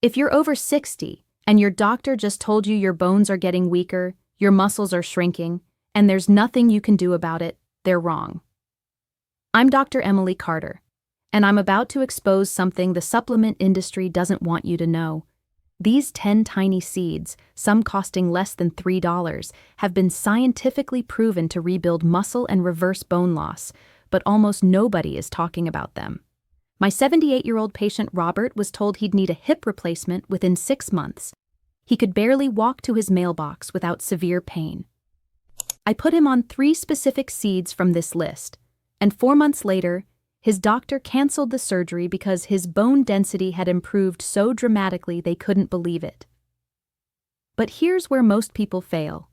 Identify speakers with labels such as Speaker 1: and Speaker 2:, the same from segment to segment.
Speaker 1: If you're over 60 and your doctor just told you your bones are getting weaker, your muscles are shrinking, and there's nothing you can do about it, they're wrong. I'm Dr. Emily Carter, and I'm about to expose something the supplement industry doesn't want you to know. These 10 tiny seeds, some costing less than $3, have been scientifically proven to rebuild muscle and reverse bone loss, but almost nobody is talking about them. My 78-year-old patient Robert was told he'd need a hip replacement within 6 months. He could barely walk to his mailbox without severe pain. I put him on 3 specific seeds from this list, and 4 months later, his doctor canceled the surgery because his bone density had improved so dramatically they couldn't believe it. But here's where most people fail.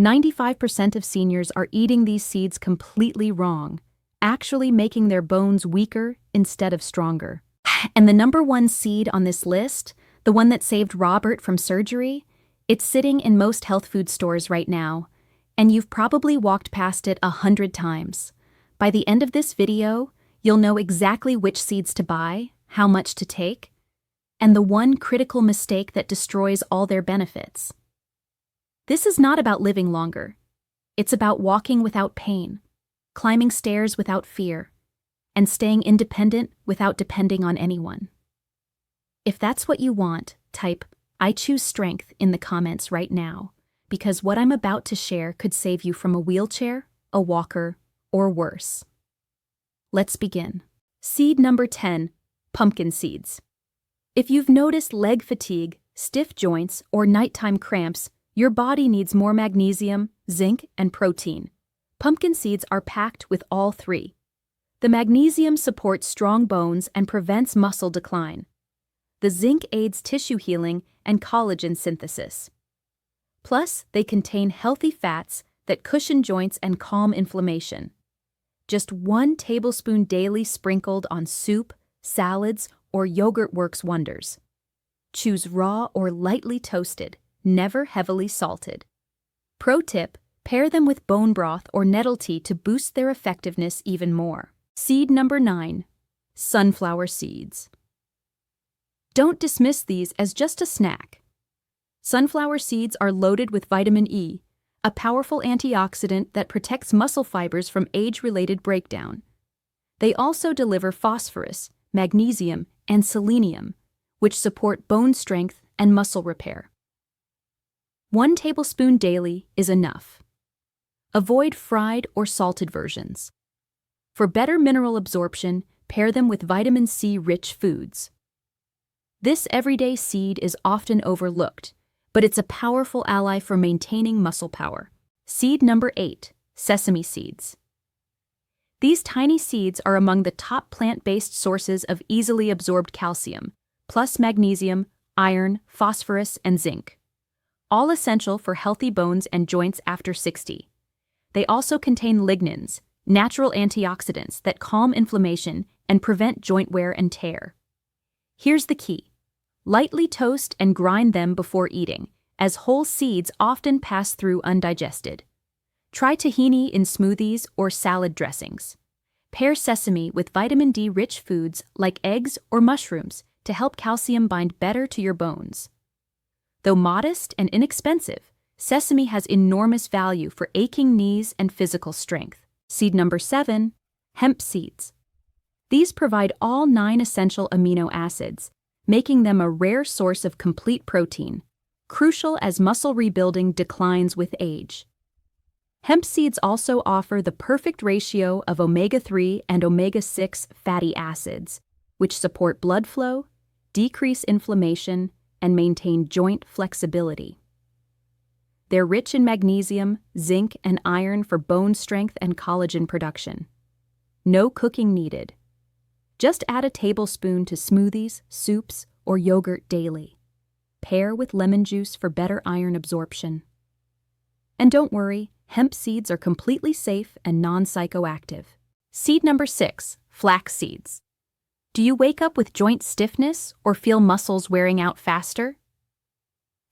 Speaker 1: 95% of seniors are eating these seeds completely wrong, actually making their bones weaker instead of stronger. And the number 1 seed on this list, the one that saved Robert from surgery, it's sitting in most health food stores right now, and you've probably walked past it 100 times. By the end of this video, you'll know exactly which seeds to buy, how much to take, and the one critical mistake that destroys all their benefits. This is not about living longer. It's about walking without pain, climbing stairs without fear, and staying independent without depending on anyone. If that's what you want, type "I choose strength" in the comments right now, because what I'm about to share could save you from a wheelchair, a walker, or worse. Let's begin. Seed number 10, pumpkin seeds. If you've noticed leg fatigue, stiff joints, or nighttime cramps, your body needs more magnesium, zinc, and protein. Pumpkin seeds are packed with all 3. The magnesium supports strong bones and prevents muscle decline. The zinc aids tissue healing and collagen synthesis. Plus, they contain healthy fats that cushion joints and calm inflammation. Just 1 tablespoon daily sprinkled on soup, salads, or yogurt works wonders. Choose raw or lightly toasted, never heavily salted. Pro tip: pair them with bone broth or nettle tea to boost their effectiveness even more. Seed number 9, sunflower seeds. Don't dismiss these as just a snack. Sunflower seeds are loaded with vitamin E, a powerful antioxidant that protects muscle fibers from age-related breakdown. They also deliver phosphorus, magnesium, and selenium, which support bone strength and muscle repair. 1 tablespoon daily is enough. Avoid fried or salted versions. For better mineral absorption, pair them with vitamin C-rich foods. This everyday seed is often overlooked, but it's a powerful ally for maintaining muscle power. Seed number 8, sesame seeds. These tiny seeds are among the top plant-based sources of easily absorbed calcium, plus magnesium, iron, phosphorus, and zinc. All essential for healthy bones and joints after 60. They also contain lignans, natural antioxidants that calm inflammation and prevent joint wear and tear. Here's the key. Lightly toast and grind them before eating, as whole seeds often pass through undigested. Try tahini in smoothies or salad dressings. Pair sesame with vitamin D-rich foods like eggs or mushrooms to help calcium bind better to your bones. Though modest and inexpensive, sesame has enormous value for aching knees and physical strength. Seed number 7, hemp seeds. These provide all 9 essential amino acids, making them a rare source of complete protein, crucial as muscle rebuilding declines with age. Hemp seeds also offer the perfect ratio of omega-3 and omega-6 fatty acids, which support blood flow, decrease inflammation, and maintain joint flexibility. They're rich in magnesium, zinc, and iron for bone strength and collagen production. No cooking needed. Just add a tablespoon to smoothies, soups, or yogurt daily. Pair with lemon juice for better iron absorption. And don't worry, hemp seeds are completely safe and non-psychoactive. Seed number 6, flax seeds. Do you wake up with joint stiffness or feel muscles wearing out faster?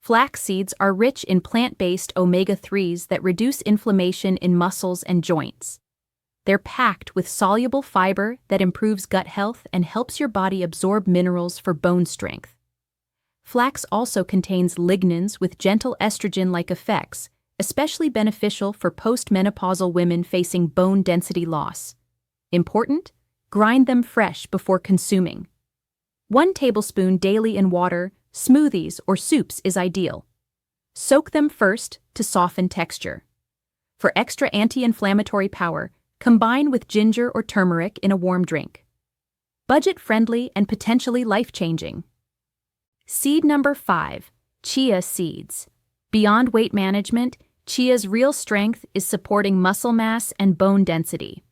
Speaker 1: Flax seeds are rich in plant-based omega-3s that reduce inflammation in muscles and joints. They're packed with soluble fiber that improves gut health and helps your body absorb minerals for bone strength. Flax also contains lignans with gentle estrogen-like effects, especially beneficial for postmenopausal women facing bone density loss. Important? Grind them fresh before consuming. 1 tablespoon daily in water, smoothies, or soups is ideal. Soak them first to soften texture. For extra anti-inflammatory power, combine with ginger or turmeric in a warm drink. Budget-friendly and potentially life-changing. Seed number 5, chia seeds. Beyond weight management, chia's real strength is supporting muscle mass and bone density.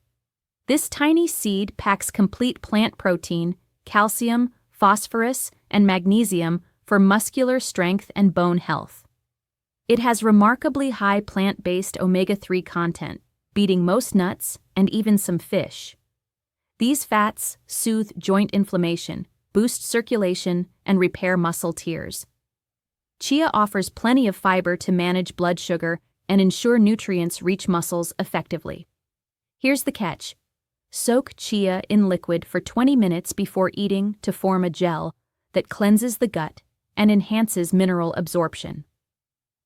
Speaker 1: This tiny seed packs complete plant protein, calcium, phosphorus, and magnesium for muscular strength and bone health. It has remarkably high plant-based omega-3 content, beating most nuts and even some fish. These fats soothe joint inflammation, boost circulation, and repair muscle tears. Chia offers plenty of fiber to manage blood sugar and ensure nutrients reach muscles effectively. Here's the catch. Soak chia in liquid for 20 minutes before eating to form a gel that cleanses the gut and enhances mineral absorption.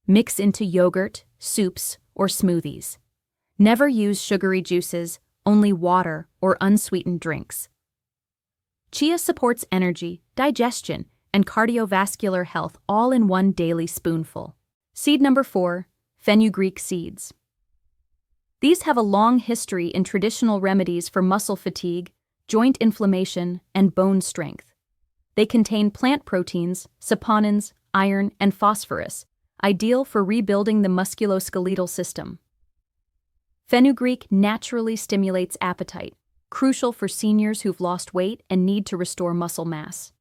Speaker 1: Mix into yogurt, soups, or smoothies. Never use sugary juices, only water or unsweetened drinks. Chia supports energy, digestion, and cardiovascular health all in one daily spoonful. Seed number 4, fenugreek seeds. These have a long history in traditional remedies for muscle fatigue, joint inflammation, and bone strength. They contain plant proteins, saponins, iron, and phosphorus, ideal for rebuilding the musculoskeletal system. Fenugreek naturally stimulates appetite, crucial for seniors who've lost weight and need to restore muscle mass.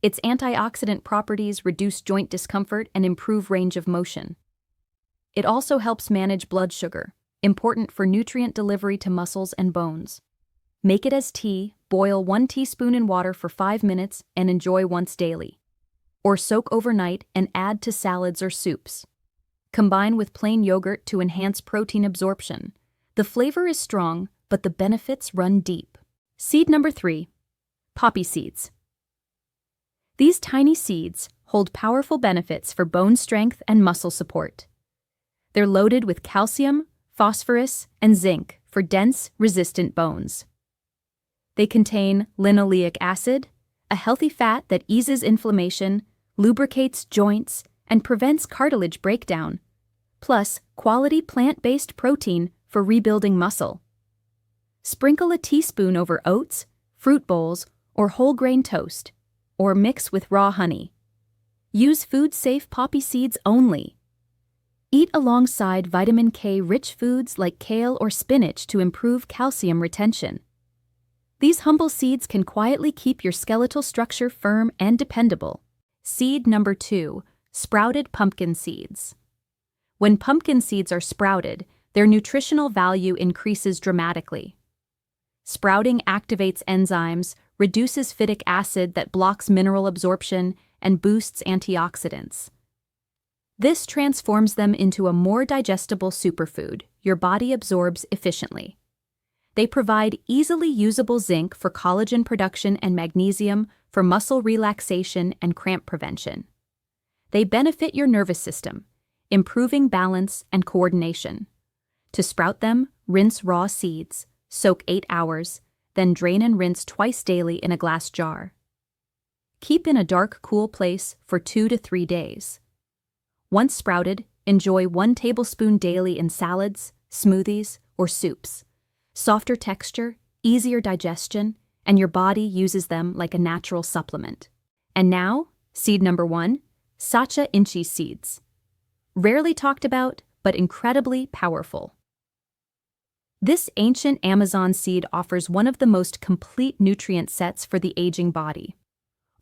Speaker 1: Its antioxidant properties reduce joint discomfort and improve range of motion. It also helps manage blood sugar, important for nutrient delivery to muscles and bones. Make it as tea, boil 1 teaspoon in water for 5 minutes and enjoy once daily. Or soak overnight and add to salads or soups. Combine with plain yogurt to enhance protein absorption. The flavor is strong, but the benefits run deep. Seed number 3, poppy seeds. These tiny seeds hold powerful benefits for bone strength and muscle support. They're loaded with calcium, phosphorus, and zinc for dense, resistant bones. They contain linoleic acid, a healthy fat that eases inflammation, lubricates joints, and prevents cartilage breakdown, plus quality plant-based protein for rebuilding muscle. Sprinkle a teaspoon over oats, fruit bowls, or whole grain toast, or mix with raw honey. Use food-safe poppy seeds only. Eat alongside vitamin K-rich foods like kale or spinach to improve calcium retention. These humble seeds can quietly keep your skeletal structure firm and dependable. Seed number 2, sprouted pumpkin seeds. When pumpkin seeds are sprouted, their nutritional value increases dramatically. Sprouting activates enzymes, reduces phytic acid that blocks mineral absorption, and boosts antioxidants. This transforms them into a more digestible superfood your body absorbs efficiently. They provide easily usable zinc for collagen production and magnesium for muscle relaxation and cramp prevention. They benefit your nervous system, improving balance and coordination. To sprout them, rinse raw seeds, soak 8 hours, then drain and rinse twice daily in a glass jar. Keep in a dark, cool place for 2 to 3 days. Once sprouted, enjoy 1 tablespoon daily in salads, smoothies, or soups. Softer texture, easier digestion, and your body uses them like a natural supplement. And now, seed number 1, Sacha Inchi seeds. Rarely talked about, but incredibly powerful. This ancient Amazon seed offers one of the most complete nutrient sets for the aging body.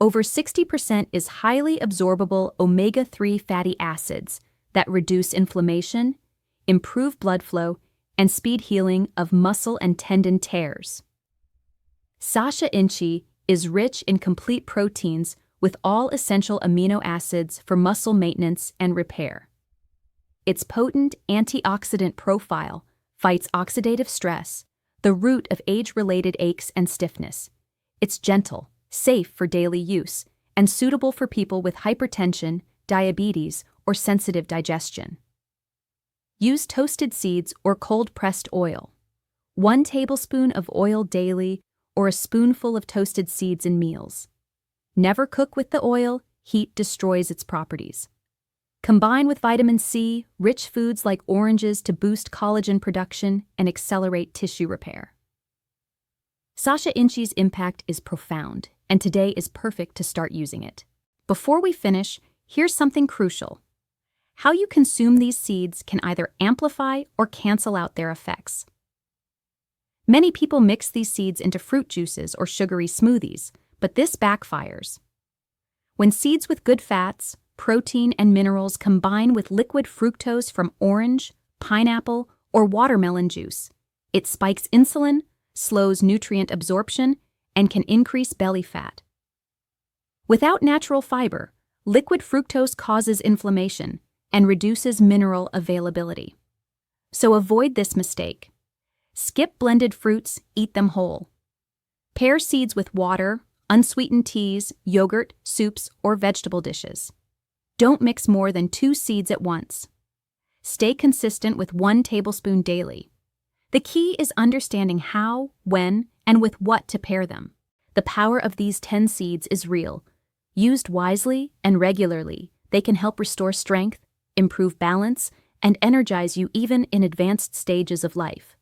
Speaker 1: Over 60% is highly absorbable omega-3 fatty acids that reduce inflammation, improve blood flow, and speed healing of muscle and tendon tears. Sacha Inchi is rich in complete proteins with all essential amino acids for muscle maintenance and repair. Its potent antioxidant profile fights oxidative stress, the root of age-related aches and stiffness. It's gentle, safe for daily use, and suitable for people with hypertension, diabetes, or sensitive digestion. Use toasted seeds or cold-pressed oil. 1 tablespoon of oil daily or a spoonful of toasted seeds in meals. Never cook with the oil, heat destroys its properties. Combine with vitamin C, rich foods like oranges to boost collagen production and accelerate tissue repair. Sasha Inchi's impact is profound, and today is perfect to start using it. Before we finish, here's something crucial. How you consume these seeds can either amplify or cancel out their effects. Many people mix these seeds into fruit juices or sugary smoothies, but this backfires. When seeds with good fats, protein, and minerals combine with liquid fructose from orange, pineapple, or watermelon juice, it spikes insulin, slows nutrient absorption, and can increase belly fat. Without natural fiber, liquid fructose causes inflammation and reduces mineral availability. So avoid this mistake. Skip blended fruits, eat them whole. Pair seeds with water, unsweetened teas, yogurt, soups, or vegetable dishes. Don't mix more than 2 seeds at once. Stay consistent with 1 tablespoon daily. The key is understanding how, when, and with what to pair them. The power of these 10 seeds is real. Used wisely and regularly, they can help restore strength, improve balance, and energize you even in advanced stages of life.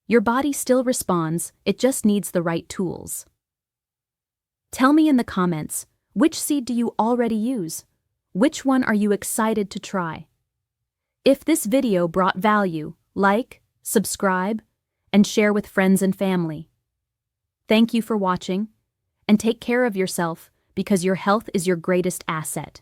Speaker 1: Your body still responds, it just needs the right tools. Tell me in the comments, which seed do you already use? Which one are you excited to try? If this video brought value, like, subscribe, and share with friends and family. Thank you for watching, and take care of yourself because your health is your greatest asset.